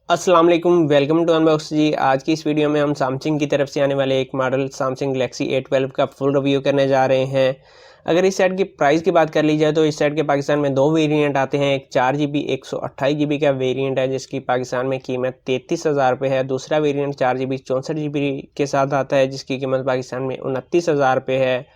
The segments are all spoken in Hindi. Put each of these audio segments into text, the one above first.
अस्सलाम वालेकुम, वेलकम टू अनबॉक्स जी। आज की इस वीडियो में हम सैमसंग की तरफ से आने वाले एक मॉडल सैमसंग गैलेक्सी A12 का फुल रिव्यू करने जा रहे हैं। अगर इस सेट की प्राइस की बात कर ली जाए तो इस सेट के पाकिस्तान में दो वेरिएंट आते हैं। एक 4GB 128GB का वेरिएंट है जिसकी पाकिस्तान में कीमत 33,000 रुपये है। दूसरा वेरिएंट 4GB 64GB के साथ आता है जिसकी कीमत पाकिस्तान में 29,000 रुपये है।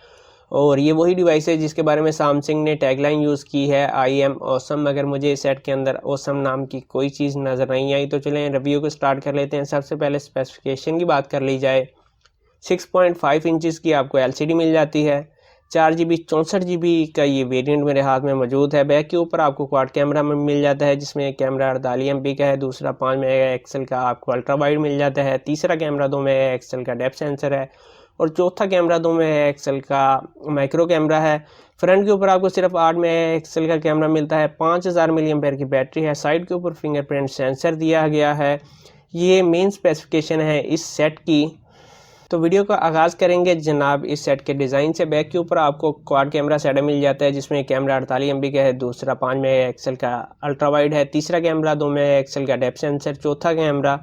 और ये वही डिवाइस है जिसके बारे में सैमसंग ने टैगलाइन यूज़ की है, आई एम ऑसम। मगर मुझे इस सेट के अंदर ऑसम नाम की कोई चीज़ नज़र नहीं आई। तो चलें रिव्यू को स्टार्ट कर लेते हैं। सबसे पहले स्पेसिफिकेशन की बात कर ली जाए, 6.5 इंचज़ की आपको LCD मिल जाती है। 4GB 64GB का ये वेरिएंट मेरे हाथ में मौजूद है। बैक के ऊपर आपको क्वाड कैमरा में मिल जाता है जिसमें एक कैमरा 48 MP का है, दूसरा 5 मेगापिक्सल का आपको अल्ट्रा वाइड मिल जाता है, तीसरा कैमरा 2 मेगापिक्सल का डेप्थ सेंसर है और चौथा कैमरा 2 मेगापिक्सल का माइक्रो कैमरा है। फ्रंट के ऊपर आपको सिर्फ 8 मेगापिक्सल का कैमरा मिलता है, 5000 mAh की बैटरी है। साइड के ऊपर फिंगरप्रिंट सेंसर दिया गया है। ये मेन स्पेसिफिकेशन है इस सेट की। तो वीडियो का आगाज़ करेंगे जनाब इस सेट के डिज़ाइन से। बैक के ऊपर आपको क्वाड कैमरा सेटअप मिल जाता है जिसमें कैमरा 48 MP का है, दूसरा 5 मेगापिक्सल का अल्ट्रा वाइड है, तीसरा कैमरा 2 मेगापिक्सल का डेप्थ सेंसर, चौथा कैमरा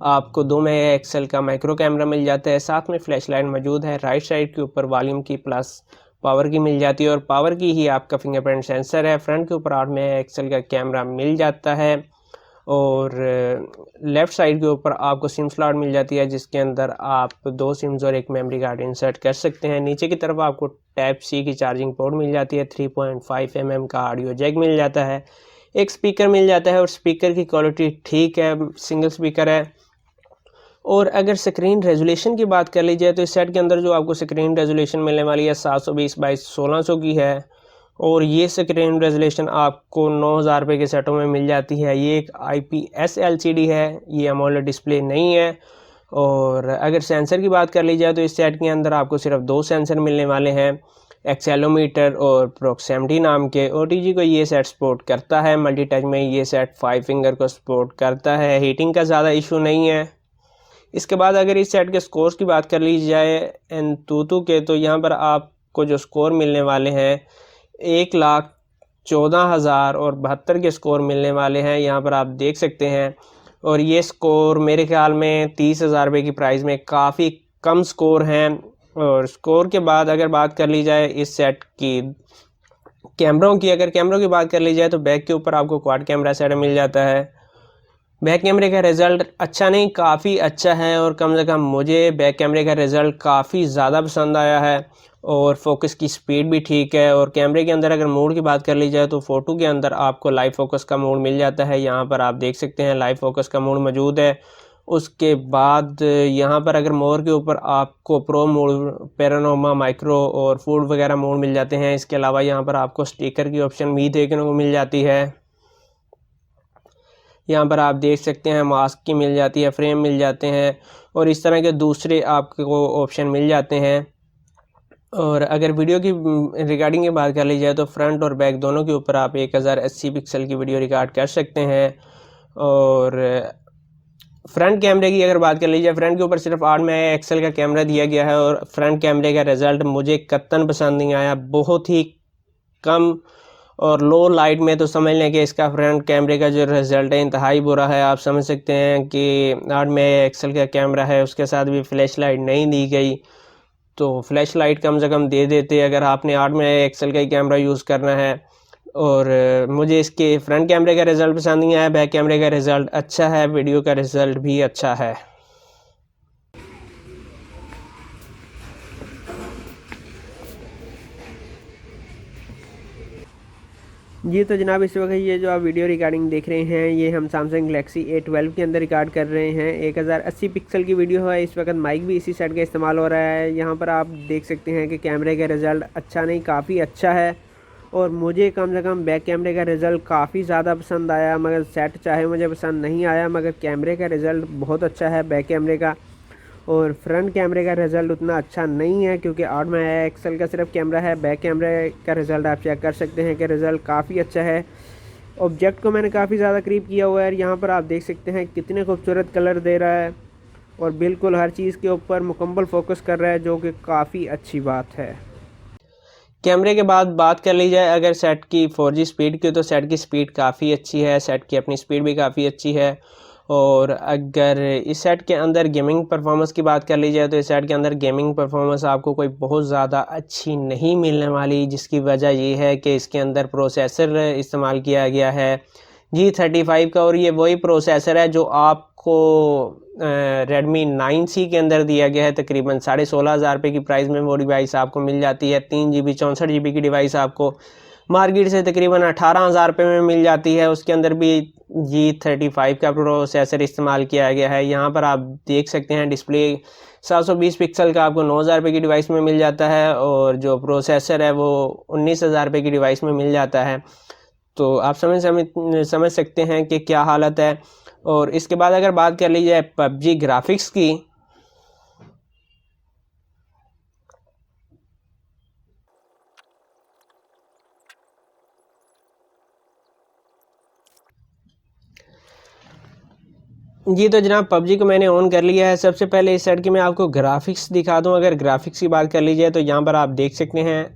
आपको 2 मेगापिक्सल का माइक्रो कैमरा मिल जाता है। साथ में फ्लैश लाइट मौजूद है। राइट साइड के ऊपर वॉल्यूम की प्लस पावर की मिल जाती है और पावर की ही आपका फिंगरप्रिंट सेंसर है। फ्रंट के ऊपर 8 मेगापिक्सल का कैमरा मिल जाता है और लेफ़्ट साइड के ऊपर आपको सिम स्लॉट मिल जाती है जिसके अंदर आप 2 सिम्स और एक मेमोरी कार्ड इंसर्ट कर सकते हैं। नीचे की तरफ आपको टाइप C की चार्जिंग पोर्ट मिल जाती है। 3.5 mm का ऑडियो जैक मिल जाता है। एक स्पीकर मिल जाता है और स्पीकर की क्वालिटी ठीक है, सिंगल स्पीकर है। और अगर स्क्रीन रेजोल्यूशन की बात कर ली जाए तो इस सेट के अंदर जो आपको स्क्रीन रेजोल्यूशन मिलने वाली है 720 बाई 1600 की है और ये स्क्रीन रेजोल्यूशन आपको 9,000 रुपये के सेटों में मिल जाती है। ये एक IPS LCD है, ये अमोलेड डिस्प्ले नहीं है। और अगर सेंसर की बात कर ली जाए तो इस सेट के अंदर आपको सिर्फ 2 सेंसर मिलने वाले हैं, एक्सेलोमीटर और प्रॉक्सिमिटी नाम के। OTG को ये सेट सपोर्ट करता है। मल्टी टच में ये सेट 5 फिंगर को सपोर्ट करता है। हीटिंग का ज़्यादा इशू नहीं है। इसके बाद अगर इस सेट के स्कोर्स की बात कर ली जाए एंतुतु के, तो यहाँ पर आपको जो स्कोर मिलने वाले हैं 1,14,072 के स्कोर मिलने वाले हैं, यहाँ पर आप देख सकते हैं। और ये स्कोर मेरे ख्याल में 30,000 रुपये की प्राइस में काफ़ी कम स्कोर हैं। और स्कोर के बाद अगर बात कर ली जाए इस सेट की कैमरों की, अगर कैमरों की बात कर ली जाए तो बैक के ऊपर आपको क्वाड कैमरा सेट मिल जाता है। बैक कैमरे का रिज़ल्ट अच्छा नहीं, काफ़ी अच्छा है और कम से कम मुझे बैक कैमरे का रिज़ल्ट काफ़ी ज़्यादा पसंद आया है। और फोकस की स्पीड भी ठीक है। और कैमरे के अंदर अगर मोड की बात कर ली जाए तो फ़ोटो के अंदर आपको लाइव फोकस का मोड मिल जाता है। यहाँ पर आप देख सकते हैं लाइव फोकस का मोड मौजूद है। उसके बाद यहाँ पर अगर मोर के ऊपर आपको प्रो मोड, पैनोरामा, माइक्रो और फूड वगैरह मोड मिल जाते हैं। इसके अलावा यहाँ पर आपको स्टिकर की ऑप्शन भी देखने को मिल जाती है। यहाँ पर आप देख सकते हैं मास्क की मिल जाती है, फ्रेम मिल जाते हैं और इस तरह के दूसरे आपको ऑप्शन मिल जाते हैं। और अगर वीडियो की रिकॉर्डिंग की बात कर ली जाए तो फ्रंट और बैक दोनों के ऊपर आप 1080 पिक्सल की वीडियो रिकॉर्ड कर सकते हैं। और फ्रंट कैमरे की अगर बात कर ली जाए, फ्रंट के ऊपर सिर्फ 8 मेगापिक्सल का कैमरा दिया गया है और फ्रंट कैमरे का रिज़ल्ट मुझे कतई पसंद नहीं आया। बहुत ही कम और लो लाइट में तो समझ लें कि इसका फ्रंट कैमरे का जो रिज़ल्ट है इंतहाई बुरा है। आप समझ सकते हैं कि 8 मेगापिक्सल का कैमरा है, उसके साथ भी फ्लैश लाइट नहीं दी गई। तो फ्लैश लाइट कम से कम दे देते अगर आपने 8 मेगापिक्सल का ही कैमरा यूज़ करना है। और मुझे इसके फ्रंट कैमरे का रिज़ल्ट पसंद नहीं आया। बैक कैमरे का रिज़ल्ट अच्छा है, वीडियो का रिज़ल्ट भी अच्छा है। जी तो जनाब इस वक्त ये जो आप वीडियो रिकॉर्डिंग देख रहे हैं ये हम सैमसंग गैलेक्सी A12 के अंदर रिकॉर्ड कर रहे हैं। 1080 पिक्सल की वीडियो है। इस वक्त माइक भी इसी सेट का इस्तेमाल हो रहा है। यहाँ पर आप देख सकते हैं कि कैमरे का रिज़ल्ट अच्छा नहीं, काफ़ी अच्छा है। और मुझे कम से कम बैक कैमरे का रिज़ल्ट काफ़ी ज़्यादा पसंद आया। मगर सेट चाहे मुझे पसंद नहीं आया, मगर कैमरे का रिज़ल्ट बहुत अच्छा है बैक कैमरे का। और फ्रंट कैमरे का रिज़ल्ट उतना अच्छा नहीं है क्योंकि 8 मेगापिक्सल का सिर्फ कैमरा है। बैक कैमरे का रिज़ल्ट आप चेक कर सकते हैं कि रिज़ल्ट काफ़ी अच्छा है। ऑब्जेक्ट को मैंने काफ़ी ज़्यादा करीब किया हुआ है। यहाँ पर आप देख सकते हैं कितने खूबसूरत कलर दे रहा है और बिल्कुल हर चीज़ के ऊपर मुकम्मल फोकस कर रहा है, जो कि काफ़ी अच्छी बात है। कैमरे के बाद बात कर ली जाए अगर सेट की 4G स्पीड की, तो सेट की स्पीड काफ़ी अच्छी है। सेट की अपनी स्पीड भी काफ़ी अच्छी है और अगर इस सेट के अंदर गेमिंग परफॉर्मेंस की बात कर ली जाए तो इस सेट के अंदर गेमिंग परफॉर्मेंस आपको कोई बहुत ज़्यादा अच्छी नहीं मिलने वाली, जिसकी वजह ये है कि इसके अंदर प्रोसेसर इस्तेमाल किया गया है G35 का, और ये वही प्रोसेसर है जो आपको Redmi 9C के अंदर दिया गया है। तकरीबन 16,500 रुपये की प्राइस में वो डिवाइस आपको मिल जाती है। 3 GB 64 GB की डिवाइस आपको मार्केट से तकरीबन 18,000 रुपये में मिल जाती है। उसके अंदर भी G35 का प्रोसेसर इस्तेमाल किया गया है। यहाँ पर आप देख सकते हैं डिस्प्ले 720 पिक्सल का आपको 9,000 रुपये की डिवाइस में मिल जाता है, और जो प्रोसेसर है वो 19,000 रुपये की डिवाइस में मिल जाता है। तो आप समझ सकते हैं कि क्या हालत है। और इसके बाद अगर बात कर ली जाए PUBG ग्राफिक्स की, जी तो जनाब PUBG को मैंने ऑन कर लिया है। सबसे पहले इस सेट की मैं आपको ग्राफिक्स दिखा दूं। अगर ग्राफिक्स की बात कर ली जाए तो यहाँ पर आप देख सकते हैं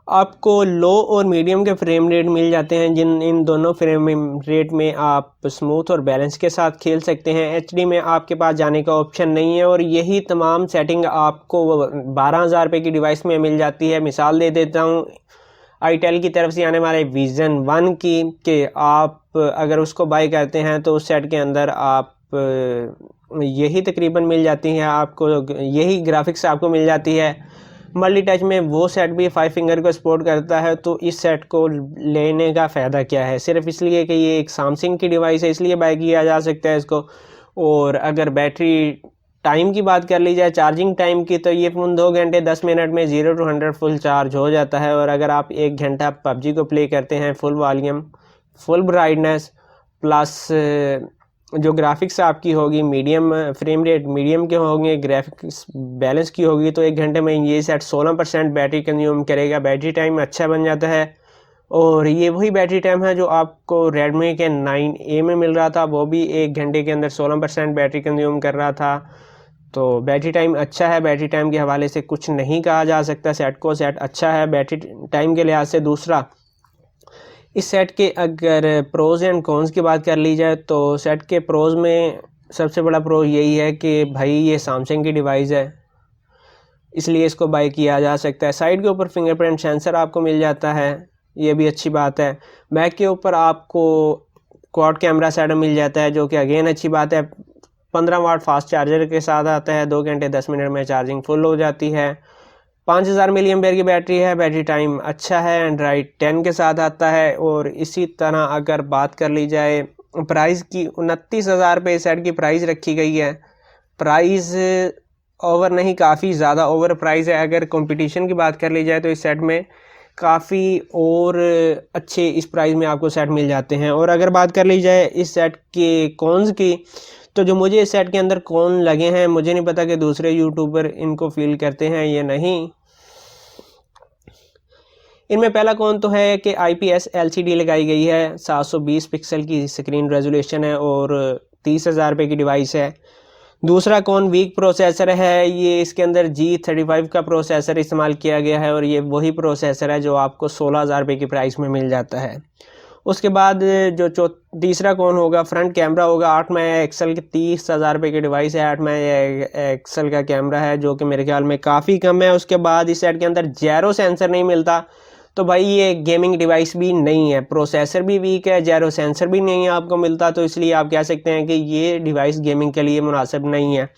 आपको लो और मीडियम के फ्रेम रेट मिल जाते हैं, इन दोनों फ्रेम रेट में आप स्मूथ और बैलेंस के साथ खेल सकते हैं। HD में आपके पास जाने का ऑप्शन नहीं है, और यही तमाम सेटिंग आपको 12,000 रुपये की डिवाइस में मिल जाती है। मिसाल दे देता हूँ आईटेल की तरफ से आने वाले विजन 1 की, कि आप अगर उसको बाय करते हैं तो उस सेट के अंदर आप यही तकरीबन मिल जाती है, आपको यही ग्राफिक्स आपको मिल जाती है। मल्टी टच में वो सेट भी 5 फिंगर को सपोर्ट करता है। तो इस सेट को लेने का फ़ायदा क्या है? सिर्फ इसलिए कि ये एक सैमसंग की डिवाइस है, इसलिए बाय किया जा सकता है इसको। और अगर बैटरी टाइम की बात कर ली जाए, चार्जिंग टाइम की, तो ये फ़ोन 2 घंटे 10 मिनट में 0 to 100 फुल चार्ज हो जाता है। और अगर आप 1 घंटा PUBG को प्ले करते हैं full volume, full brightness, plus जो ग्राफिक्स आपकी होगी मीडियम फ्रेम रेट मीडियम के होंगे, ग्राफिक्स बैलेंस की होगी, तो 1 घंटे में ये सेट 16% बैटरी कंज्यूम करेगा। बैटरी टाइम अच्छा बन जाता है। और ये वही बैटरी टाइम है जो आपको Redmi के 9A में मिल रहा था, वो भी 1 घंटे के अंदर 16% बैटरी कंज्यूम कर रहा था। तो बैटरी टाइम अच्छा है, बैटरी टाइम के हवाले से कुछ नहीं कहा जा सकता। सेट अच्छा है बैटरी टाइम के लिहाज से। दूसरा, इस सेट के अगर प्रोज एंड कॉन्स की बात कर ली जाए तो सेट के प्रोज में सबसे बड़ा प्रो यही है कि भाई ये सैमसंग की डिवाइस है, इसलिए इसको बाय किया जा सकता है। साइड के ऊपर फिंगरप्रिंट सेंसर आपको मिल जाता है, ये भी अच्छी बात है। बैक के ऊपर आपको क्वाड कैमरा सेटअप मिल जाता है, जो कि अगेन अच्छी बात है। 15 वाट फास्ट चार्जर के साथ आता है। 2 घंटे 10 मिनट में चार्जिंग फुल हो जाती है। 5000 मिली एम्पेयर की बैटरी है। बैटरी टाइम अच्छा है। एंड्रॉइड 10 के साथ आता है। और इसी तरह अगर बात कर ली जाए प्राइस की, 29,000 रुपये सेट की प्राइस रखी गई है। प्राइस ओवर नहीं, काफ़ी ज़्यादा ओवर प्राइस है। अगर कंपटीशन की बात कर ली जाए तो इस सेट में काफ़ी और अच्छे इस प्राइस में आपको सेट मिल जाते हैं। और अगर बात कर ली जाए इस सेट के कॉन्स की, तो जो मुझे इस सेट के अंदर कौन लगे हैं, मुझे नहीं पता कि दूसरे यूट्यूबर इनको फील करते हैं या नहीं। इनमें पहला कौन तो है कि IPS LCD लगाई गई है, 720 पिक्सल की स्क्रीन रेजोल्यूशन है और 30,000 रुपये की डिवाइस है। दूसरा कौन वीक प्रोसेसर है, ये इसके अंदर G35 का प्रोसेसर इस्तेमाल किया गया है, और ये वही प्रोसेसर है जो आपको 16,000 रुपये की प्राइस में मिल जाता है। उसके बाद जो तीसरा कौन होगा, फ्रंट कैमरा होगा। 8 मेगापिक्सल की 30,000 रुपये की डिवाइस है। 8 मेगापिक्सल का कैमरा है, जो कि मेरे ख्याल में काफ़ी कम है। उसके बाद इस सेट के अंदर जैरो सेंसर नहीं मिलता, तो भाई ये गेमिंग डिवाइस भी नहीं है। प्रोसेसर भी वीक है, जैरो सेंसर भी नहीं है आपको मिलता, तो इसलिए आप कह सकते हैं कि ये डिवाइस गेमिंग के लिए मुनासिब नहीं है।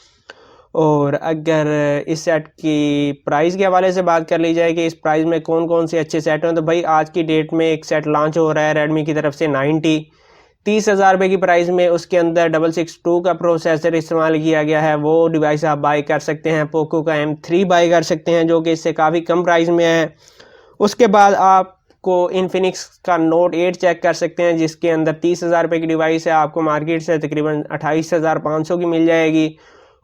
और अगर इस सेट की प्राइस के हवाले से बात कर ली जाए कि इस प्राइस में कौन कौन से अच्छे सेट हैं, तो भाई आज की डेट में एक सेट लॉन्च हो रहा है रेडमी की तरफ से 90, 30,000 रुपये की प्राइस में। उसके अंदर 662 का प्रोसेसर इस्तेमाल किया गया है, वो डिवाइस आप बाय कर सकते हैं। पोको का M3 बाय कर सकते हैं, जो कि इससे काफ़ी कम प्राइस में है। उसके बाद आपको इन्फिनिक्स का Note 8 चेक कर सकते हैं, जिसके अंदर 30,000 रुपये की डिवाइस है, आपको मार्केट से तकरीबन 28,500 की मिल जाएगी।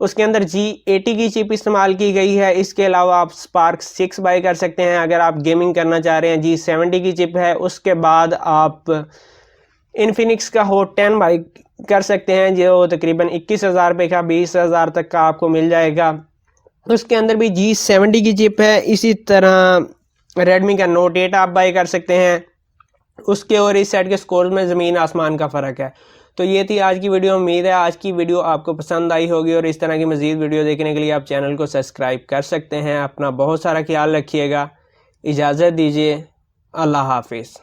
उसके अंदर G80 की चिप इस्तेमाल की गई है। इसके अलावा आप Spark 6 बाय कर सकते हैं अगर आप गेमिंग करना चाह रहे हैं। G70 की चिप है। उसके बाद आप इन्फिनिक्स का Hot 10 बाय कर सकते हैं, जो तकरीबन 21,000 रुपये का 20,000 तक का आपको मिल जाएगा। उसके अंदर भी G70 की चिप है। इसी तरह रेडमी का Note 8 आप बाय कर सकते हैं। उसके और इस सेट के स्कोर में ज़मीन आसमान का फ़र्क है। तो ये थी आज की वीडियो। उम्मीद है आज की वीडियो आपको पसंद आई होगी और इस तरह की मज़ीद वीडियो देखने के लिए आप चैनल को सब्सक्राइब कर सकते हैं। अपना बहुत सारा ख्याल रखिएगा। इजाज़त दीजिए। अल्लाह हाफिज़।